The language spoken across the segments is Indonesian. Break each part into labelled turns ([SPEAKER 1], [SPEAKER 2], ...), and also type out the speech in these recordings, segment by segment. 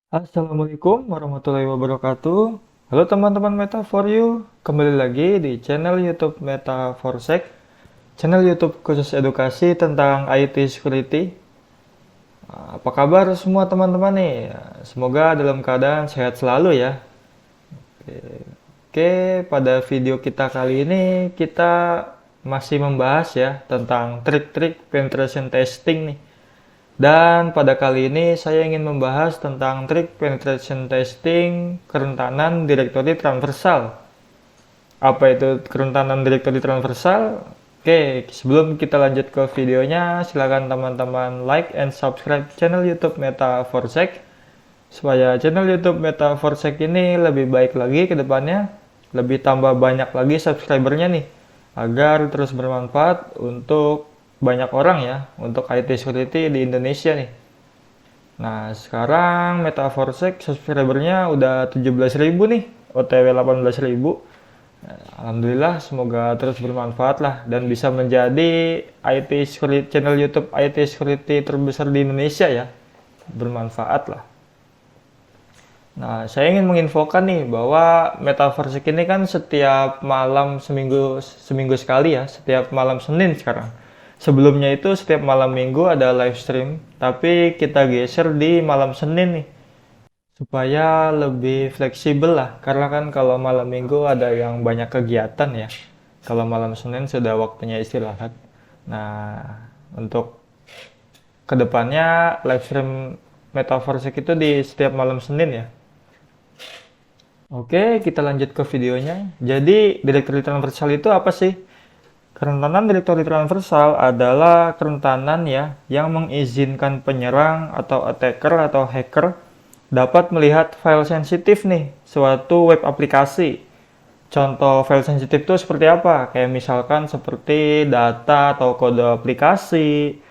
[SPEAKER 1] Assalamualaikum warahmatullahi wabarakatuh. Halo teman-teman Meta for You, kembali lagi di channel YouTube Meta Forsec, channel YouTube khusus edukasi tentang IT security. Apa kabar semua teman-teman nih? Semoga dalam keadaan sehat selalu ya. Oke, pada video kita kali ini kita masih membahas ya tentang trik-trik penetration testing nih. Dan pada kali ini saya ingin membahas tentang trik penetration testing kerentanan direktori transversal. Apa itu kerentanan direktori transversal? Oke, sebelum kita lanjut ke videonya, silakan teman-teman like and subscribe channel YouTube Meta Forsec supaya channel YouTube Meta Forsec ini lebih baik lagi ke depannya, lebih tambah banyak lagi subscribernya nih, agar terus bermanfaat untuk banyak orang ya, untuk IT security di Indonesia nih. Nah, sekarang Meta Forsec subscribernya udah 17.000 nih, OTW 18.000. Alhamdulillah, semoga terus bermanfaat lah dan bisa menjadi IT security, channel YouTube IT security terbesar di Indonesia ya. Bermanfaat lah. Nah, saya ingin menginfokan nih bahwa Metaverse ini kan setiap malam seminggu seminggu sekali ya, setiap malam Senin sekarang. Sebelumnya itu setiap malam Minggu ada live stream, tapi kita geser di malam Senin nih supaya lebih fleksibel lah. Karena kan kalau malam Minggu ada yang banyak kegiatan ya. Kalau malam Senin sudah waktunya istirahat. Nah, untuk kedepannya live stream Metaverse itu di setiap malam Senin ya. Oke, kita lanjut ke videonya. Jadi, direktori transversal itu apa sih? Kerentanan direktori transversal adalah kerentanan ya yang mengizinkan penyerang atau attacker atau hacker dapat melihat file sensitif nih, suatu web aplikasi. Contoh file sensitif itu seperti apa? Kayak misalkan seperti data atau kode aplikasi,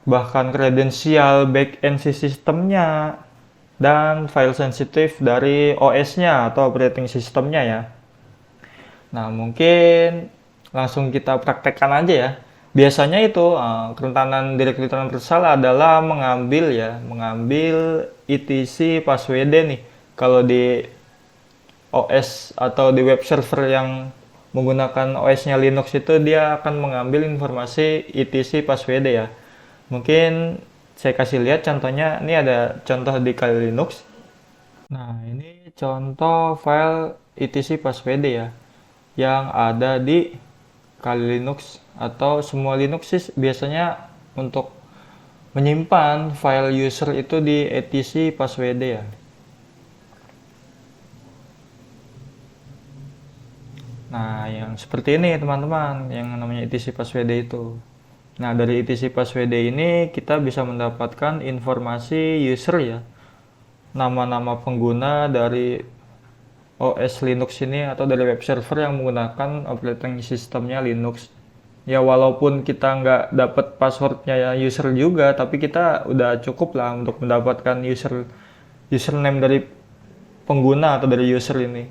[SPEAKER 1] bahkan kredensial back-end sistemnya, dan file sensitif dari OS-nya atau operating systemnya ya. Nah, mungkin langsung kita praktekkan aja ya. Biasanya itu kerentanan direktory transversal adalah mengambil etc passwd nih. Kalau di OS atau di web server yang menggunakan OS-nya Linux itu dia akan mengambil informasi etc passwd ya. Mungkin saya kasih lihat contohnya, ini ada contoh di Kali Linux. Nah, ini contoh file etc passwd ya, yang ada di Kali Linux atau semua Linux sih biasanya untuk menyimpan file user itu di etc passwd ya. Nah, yang seperti ini teman-teman, yang namanya etc passwd itu. Nah, dari etc passwd ini kita bisa mendapatkan informasi user ya, nama-nama pengguna dari OS Linux ini atau dari web server yang menggunakan operating systemnya Linux. Ya walaupun kita nggak dapat passwordnya ya user juga, tapi kita udah cukup lah untuk mendapatkan username dari pengguna atau dari user ini.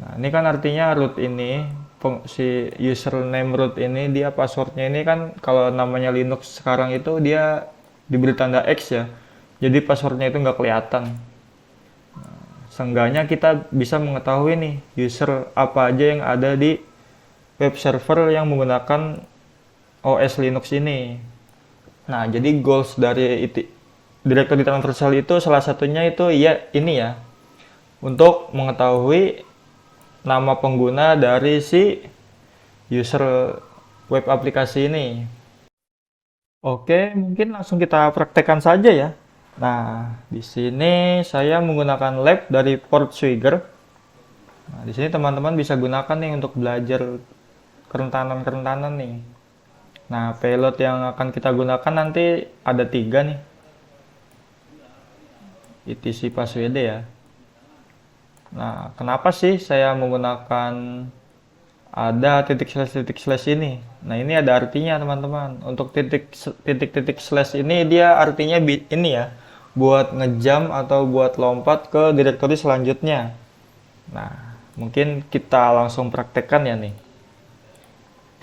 [SPEAKER 1] Nah, ini kan artinya root ini, si username root ini dia passwordnya ini kan kalau namanya Linux sekarang itu dia diberi tanda X ya. Jadi passwordnya itu nggak kelihatan. Seenggaknya kita bisa mengetahui nih user apa aja yang ada di web server yang menggunakan OS Linux ini. Nah, jadi goals dari directory transversal itu salah satunya itu ya ini ya, untuk mengetahui nama pengguna dari si user web aplikasi ini. Oke, mungkin langsung kita praktekkan saja ya. Nah, di sini saya menggunakan lab dari Port Swigger. Nah, di sini teman-teman bisa gunakan nih untuk belajar kerentanan-kerentanan nih. Nah, payload yang akan kita gunakan nanti ada 3 nih. etc passwd ya. Nah, kenapa sih saya menggunakan ada titik slash ini? Nah, ini ada artinya teman-teman. Untuk titik slash ini dia artinya ini ya, buat ngejam atau buat lompat ke direktori selanjutnya. Nah, mungkin kita langsung praktekkan ya nih.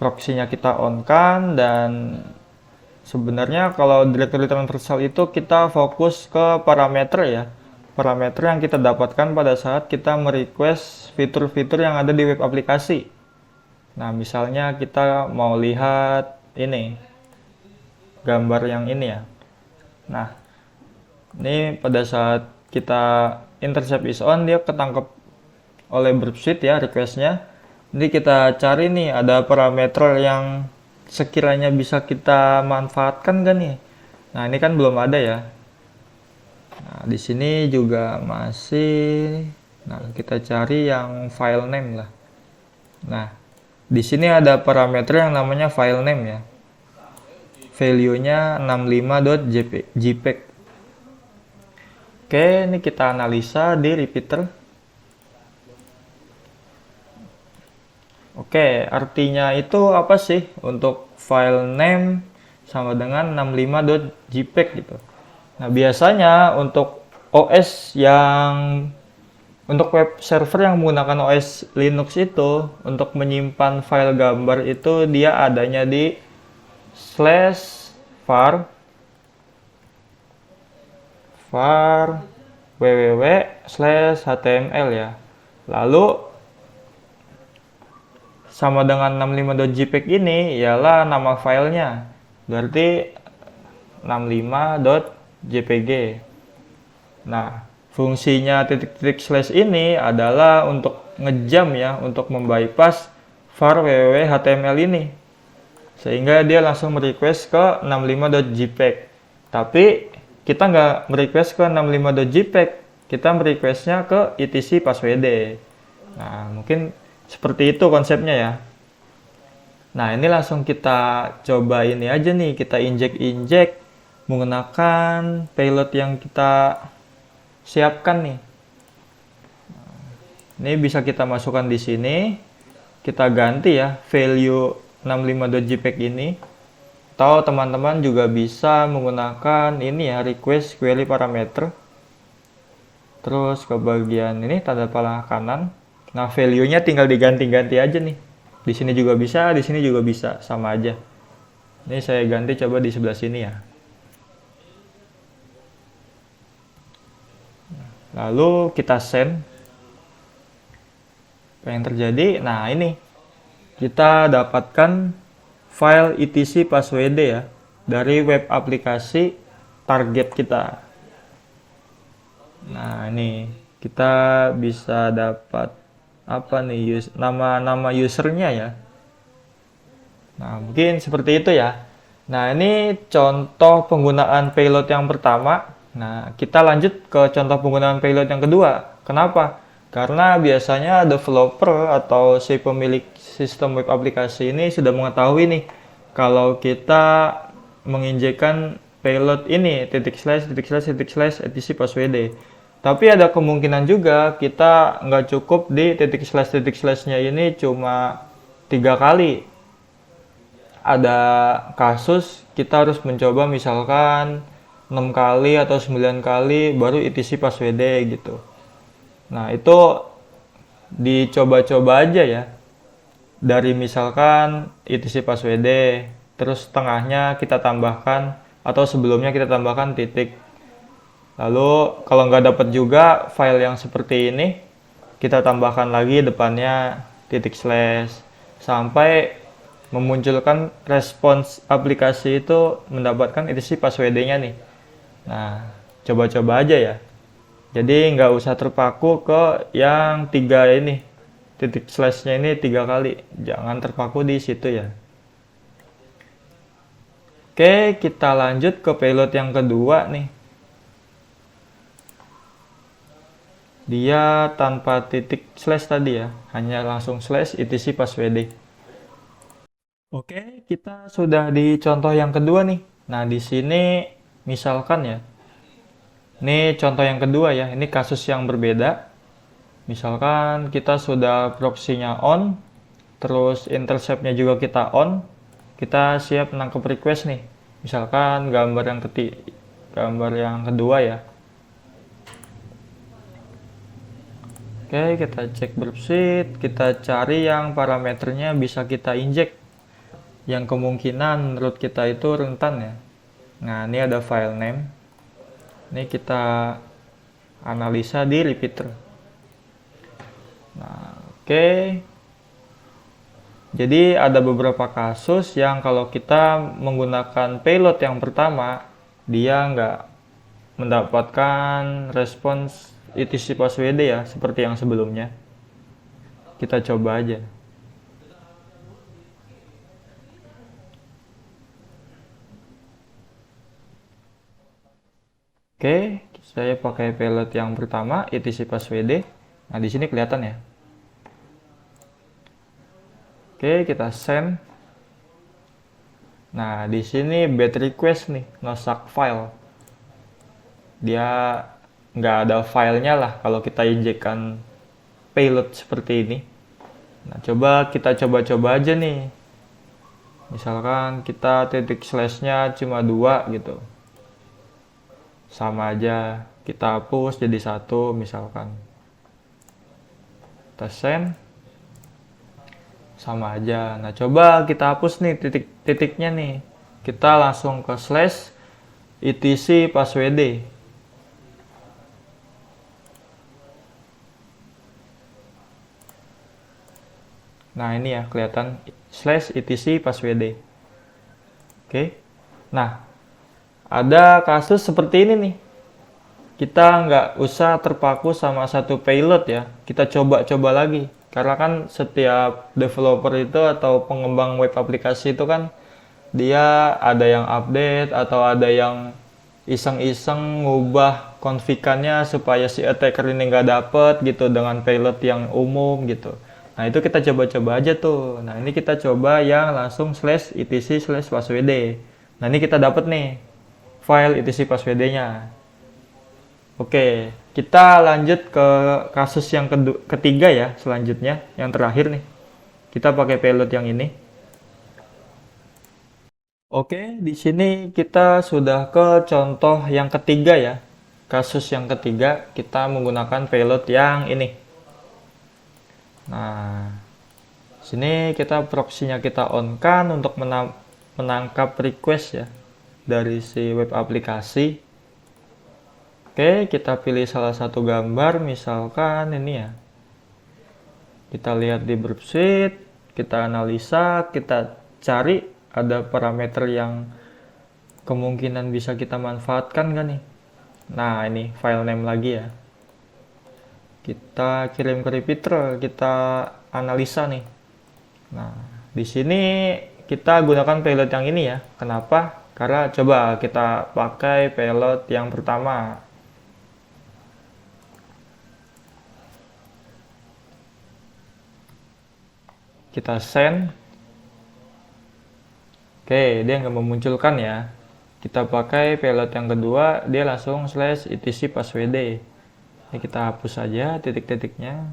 [SPEAKER 1] Proxy-nya kita on kan dan sebenarnya kalau directory transversal itu kita fokus ke parameter ya. Parameter yang kita dapatkan pada saat kita merequest fitur-fitur yang ada di web aplikasi. Nah, misalnya kita mau lihat ini, gambar yang ini ya. Nah, ini pada saat kita intercept is on, dia ketangkep oleh Burpsuite ya requestnya. Jadi kita cari nih ada parameter yang sekiranya bisa kita manfaatkan kan nih. Nah, ini kan belum ada ya. Nah, di sini juga masih. Nah, kita cari yang file name lah. Nah, di sini ada parameter yang namanya file name ya. Value-nya 65.jpg. Oke, ini kita analisa di repeater. Oke, artinya itu apa sih untuk file name sama dengan 65.jpg gitu. Nah, biasanya untuk OS yang untuk web server yang menggunakan OS Linux itu untuk menyimpan file gambar itu dia adanya di /var www/html ya. Lalu sama dengan 65.jpg ini ialah nama filenya. Berarti 65.jpg. Nah, fungsinya titik-titik slash ini adalah untuk ngejam ya, untuk membypass var www.html ini. Sehingga dia langsung merequest ke 65.jpg. Tapi kita nggak merequest ke 65.jpg, kita merequestnya ke etc passwd. Nah, mungkin seperti itu konsepnya ya. Nah, ini langsung kita coba ini aja nih, kita injek menggunakan payload yang kita siapkan nih. Ini bisa kita masukkan di sini. Kita ganti ya value 65.jpg ini. Atau teman-teman juga bisa menggunakan ini ya, request query parameter. Terus ke bagian ini tanda panah kanan. Nah, value-nya tinggal diganti-ganti aja nih. Di sini juga bisa, di sini juga bisa, sama aja. Ini saya ganti coba di sebelah sini ya. Lalu kita send. Apa yang terjadi? Nah, ini kita dapatkan file etc passwd ya dari web aplikasi target kita. Nah, ini kita bisa dapat apa nih, nama usernya ya. Nah, mungkin seperti itu ya. Nah, ini contoh penggunaan payload yang pertama. Nah, kita lanjut ke contoh penggunaan payload yang kedua. Kenapa? Karena biasanya developer atau si pemilik sistem web aplikasi ini sudah mengetahui nih kalau kita menginjekkan payload ini etc passwd. Tapi ada kemungkinan juga kita nggak cukup di //nya ini cuma 3 kali. Ada kasus kita harus mencoba misalkan 6 kali atau 9 kali baru etc passwd gitu. Nah, itu dicoba-coba aja ya. Dari misalkan etc passwd, terus tengahnya kita tambahkan atau sebelumnya kita tambahkan titik. Lalu kalau nggak dapat juga file yang seperti ini, kita tambahkan lagi depannya titik slash sampai memunculkan respons aplikasi itu mendapatkan etc passwd-nya nih. Nah, coba-coba aja ya. Jadi nggak usah terpaku ke yang 3 ini. Titik slash-nya ini 3 kali. Jangan terpaku di situ ya. Oke, kita lanjut ke payload yang kedua nih. Dia tanpa titik slash tadi ya. Hanya langsung slash etc passwd. Oke, kita sudah di contoh yang kedua nih. Nah, di sini misalkan ya. Ini contoh yang kedua ya, ini kasus yang berbeda. Misalkan kita sudah proxy-nya on, terus intercept-nya juga kita on, kita siap nangkep request nih. Misalkan gambar yang kedua ya. Oke, kita cek Burpsuite, kita cari yang parameternya bisa kita injek. yang kemungkinan menurut kita itu rentan ya. Nah, ini ada file name. Ini kita analisa di repeater. Nah, oke. Jadi ada beberapa kasus yang kalau kita menggunakan payload yang pertama, dia nggak mendapatkan respons etc passwd ya, seperti yang sebelumnya. Kita coba aja. Oke, saya pakai payload yang pertama, etc passwd. Nah, di sini kelihatan ya. Oke, kita send. Nah, di sini bad request nih, no suck file. Dia nggak ada filenya lah kalau kita injekkan payload seperti ini. Nah, kita coba aja nih. Misalkan kita titik slashnya cuma 2 gitu. Sama aja, kita hapus jadi 1 misalkan. Kita send. Sama aja. Nah, coba kita hapus nih titiknya nih. Kita langsung ke slash etc passwd. Nah, ini ya kelihatan slash etc passwd. Oke. Nah, ada kasus seperti ini nih. Kita nggak usah terpaku sama satu payload ya. Kita coba-coba lagi. Karena kan setiap developer itu atau pengembang web aplikasi itu kan dia ada yang update atau ada yang iseng-iseng ngubah konfigannya supaya si attacker ini nggak dapet gitu dengan payload yang umum gitu. Nah, itu kita coba-coba aja tuh. Nah, ini kita coba yang langsung slash etc slash passwd. Nah, ini kita dapet nih file etc passwd-nya. Oke, kita lanjut ke kasus yang ketiga ya, selanjutnya, yang terakhir nih. Kita pakai payload yang ini. Oke, di sini kita sudah ke contoh yang ketiga ya. Kasus yang ketiga, kita menggunakan payload yang ini. Nah, sini kita proxy-nya kita on-kan untuk menangkap request ya dari si web aplikasi. Oke, kita pilih salah satu gambar, misalkan ini ya. Kita lihat di Burpsuite, kita analisa, kita cari ada parameter yang kemungkinan bisa kita manfaatkan kan nih. Nah, ini file name lagi ya. Kita kirim ke repeater, kita analisa nih. Nah, di sini kita gunakan payload yang ini ya. Kenapa? Karena coba kita pakai payload yang pertama. Kita send. Oke, dia nggak memunculkan ya. Kita pakai payload yang kedua, dia langsung slash etc passwd. Ini kita hapus saja titik-titiknya.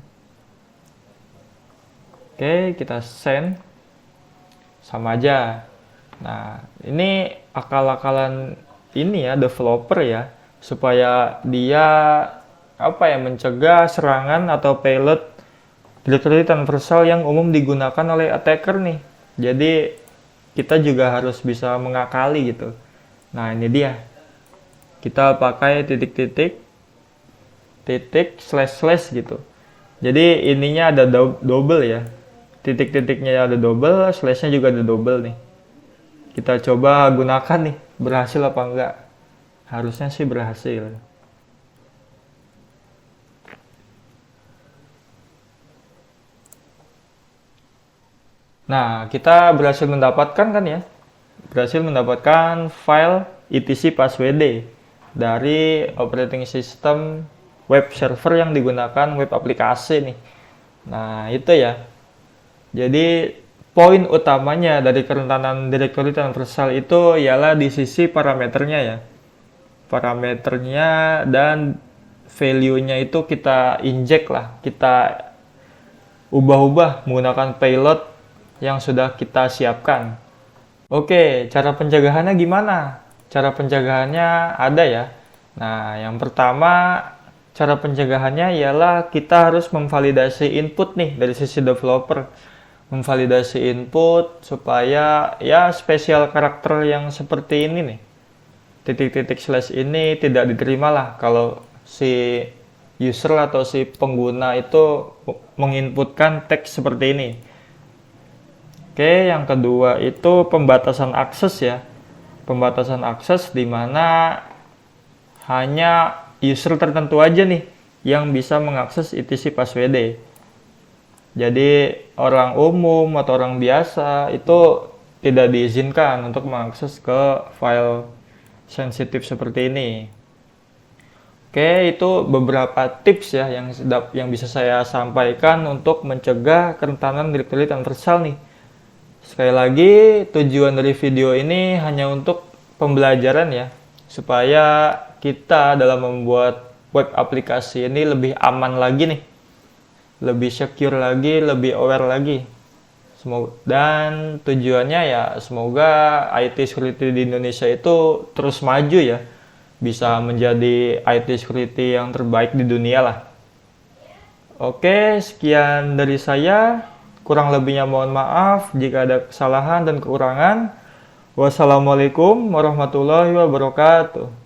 [SPEAKER 1] Oke, kita send. Sama aja. Nah, ini akal-akalan ini ya, developer ya, supaya dia mencegah serangan atau payload directory transversal yang umum digunakan oleh attacker nih. Jadi kita juga harus bisa mengakali gitu. Nah, ini dia. Kita pakai titik-titik slash slash gitu. Jadi ininya ada double ya. Titik-titiknya ada double, slashnya juga ada double nih. Kita coba gunakan nih, berhasil apa enggak? Harusnya sih berhasil. Nah, kita berhasil mendapatkan kan ya? Berhasil mendapatkan file etc passwd dari operating system web server yang digunakan web aplikasi nih. Nah, itu ya. Jadi, poin utamanya dari kerentanan directory transversal itu ialah di sisi parameternya ya. Parameternya dan value-nya itu kita inject lah, kita ubah-ubah menggunakan payload yang sudah kita siapkan. Oke, cara pencegahannya gimana? Cara pencegahannya ada ya. Nah, yang pertama, cara pencegahannya ialah kita harus memvalidasi input nih dari sisi developer. memvalidasi input supaya ya spesial karakter yang seperti ini nih, titik-titik slash ini tidak diterima lah kalau si user atau si pengguna itu menginputkan teks seperti ini. Oke, yang kedua itu pembatasan akses ya. Pembatasan akses di mana hanya user tertentu aja nih yang bisa mengakses etc passwd. Jadi orang umum atau orang biasa itu tidak diizinkan untuk mengakses ke file sensitif seperti ini. Oke, itu beberapa tips ya yang bisa saya sampaikan untuk mencegah kerentanan directory transversal nih. Sekali lagi, tujuan dari video ini hanya untuk pembelajaran ya, supaya kita dalam membuat web aplikasi ini lebih aman lagi nih, lebih secure lagi, lebih aware lagi. Dan tujuannya ya semoga IT security di Indonesia itu terus maju ya, bisa menjadi IT security yang terbaik di dunia lah. Oke, sekian dari saya. Kurang lebihnya mohon maaf jika ada kesalahan dan kekurangan. Wassalamualaikum warahmatullahi wabarakatuh.